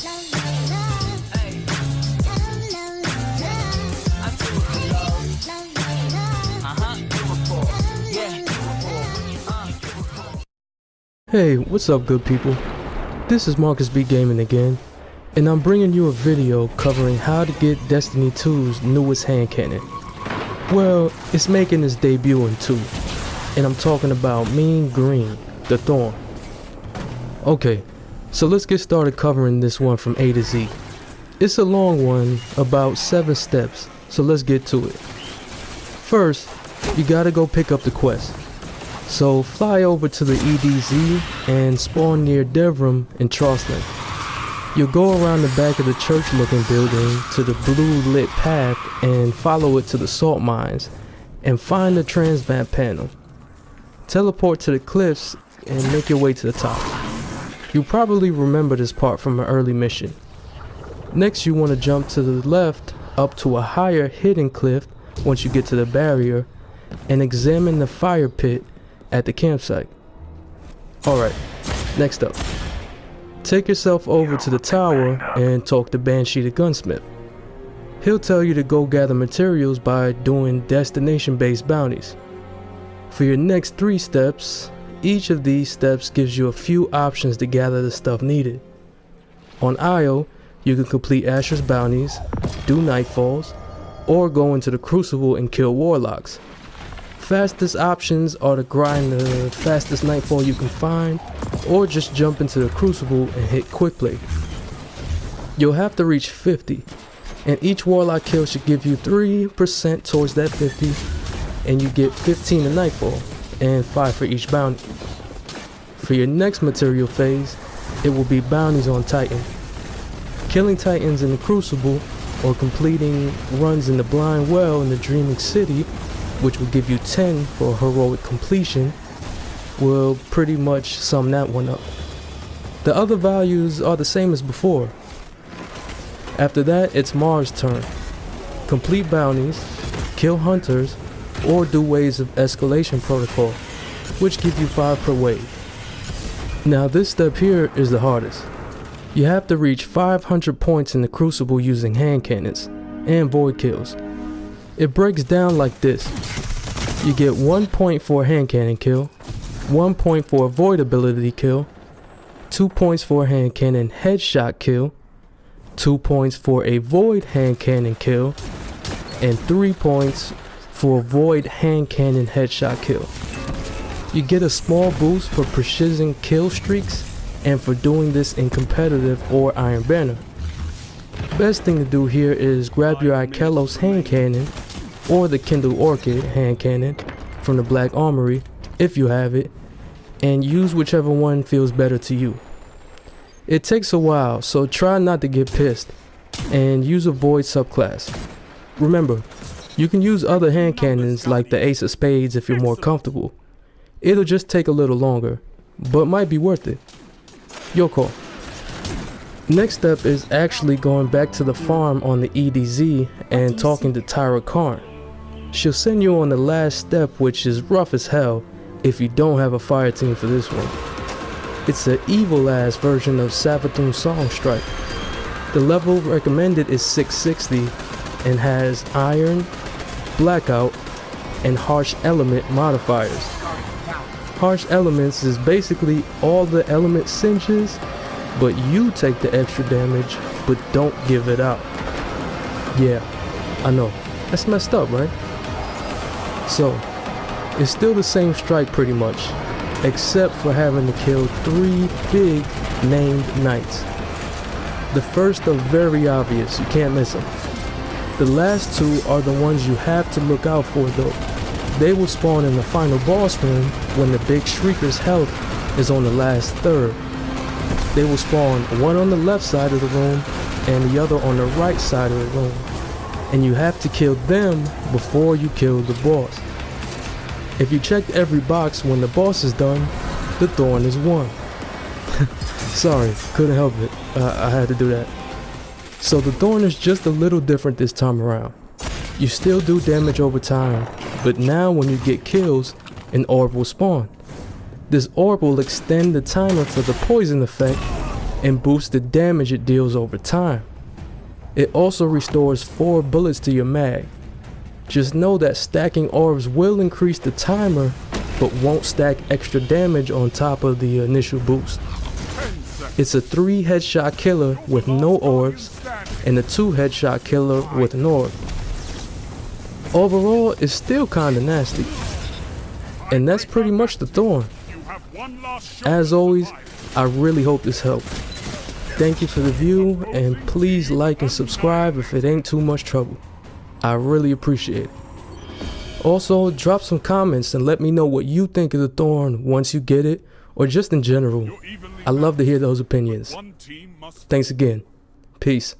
Hey, what's up good people? This is Marcus B Gaming again, and I'm bringing you a video covering how to get Destiny 2's newest hand cannon. Well, it's making its debut in 2, and I'm talking about Mean Green, the Thorn. Okay, so let's get started covering this one from A to Z. It's a long one, about 7 steps, so let's get to it. First, you gotta go pick up the quest. So fly over to the EDZ and spawn near Devram in Charleston. You'll go around the back of the church looking building to the blue lit path and follow it to the salt mines and find the transmat panel. Teleport to the cliffs and make your way to the top. You probably remember this part from an early mission. Next you want to jump to the left up to a higher hidden cliff once you get to the barrier and examine the fire pit at the campsite. Alright, next up. Take yourself over to the tower and talk to Banshee the gunsmith. He'll tell you to go gather materials by doing destination-based bounties. For your next 3 steps, each of these steps gives you a few options to gather the stuff needed. On Io, you can complete Asher's bounties, do nightfalls, or go into the Crucible and kill warlocks. Fastest options are to grind the fastest nightfall you can find, or just jump into the Crucible and hit quick play. You'll have to reach 50, and each warlock kill should give you 3% towards that 50, and you get 15 to nightfall, and 5 for each bounty. For your next material phase, it will be bounties on Titan. Killing Titans in the Crucible, or completing runs in the Blind Well in the Dreaming City, which will give you 10 for heroic completion, will pretty much sum that one up. The other values are the same as before. After that, it's Mars' turn. Complete bounties, kill hunters, or do waves of escalation protocol, which give you 5 per wave. Now this step here is the hardest. You have to reach 500 points in the Crucible using hand cannons and void kills. It breaks down like this. You get 1 point for a hand cannon kill, 1 point for a void ability kill, 2 points for a hand cannon headshot kill, 2 points for a void hand cannon kill, and 3 points for a void hand cannon headshot kill. You get a small boost for precision kill streaks and for doing this in competitive or Iron Banner. Best thing to do here is grab your Ikelos hand cannon or the Kindle Orchid hand cannon from the Black Armory, if you have it, and use whichever one feels better to you. It takes a while, so try not to get pissed, and use a Void subclass. Remember, you can use other hand cannons like the Ace of Spades if you're more comfortable. It'll just take a little longer, but might be worth it. Your call. Next step is actually going back to the farm on the EDZ and talking to Tyra Karn. She'll send you on the last step, which is rough as hell if you don't have a fire team for this one. It's an evil ass version of Savathûn's Song Strike. The level recommended is 660 and has Iron, Blackout, and Harsh Element modifiers. Harsh Elements is basically all the element cinches, but you take the extra damage, but don't give it out. Yeah, I know, that's messed up, right? So, it's still the same strike pretty much, except for having to kill 3 big named knights. The first are very obvious, you can't miss them. The last 2 are the ones you have to look out for though. They will spawn in the final boss room when the big Shrieker's health is on the last third. They will spawn one on the left side of the room and the other on the right side of the room, and you have to kill them before you kill the boss. If you check every box when the boss is done, the Thorn is won. Sorry, couldn't help it, I had to do that. So the Thorn is just a little different this time around. You still do damage over time, but now when you get kills, an orb will spawn. This orb will extend the timer for the poison effect and boosts the damage it deals over time. It also restores 4 bullets to your mag. Just know that stacking orbs will increase the timer, but won't stack extra damage on top of the initial boost. It's a 3 headshot killer with no orbs, and a 2 headshot killer with an orb. Overall, it's still kinda nasty. And that's pretty much the Thorn. As always, I really hope this helped. Thank you for the view, and please like and subscribe if it ain't too much trouble. I really appreciate it. Also, drop some comments and let me know what you think of the Thorn once you get it, or just in general. I love to hear those opinions. Thanks again. Peace.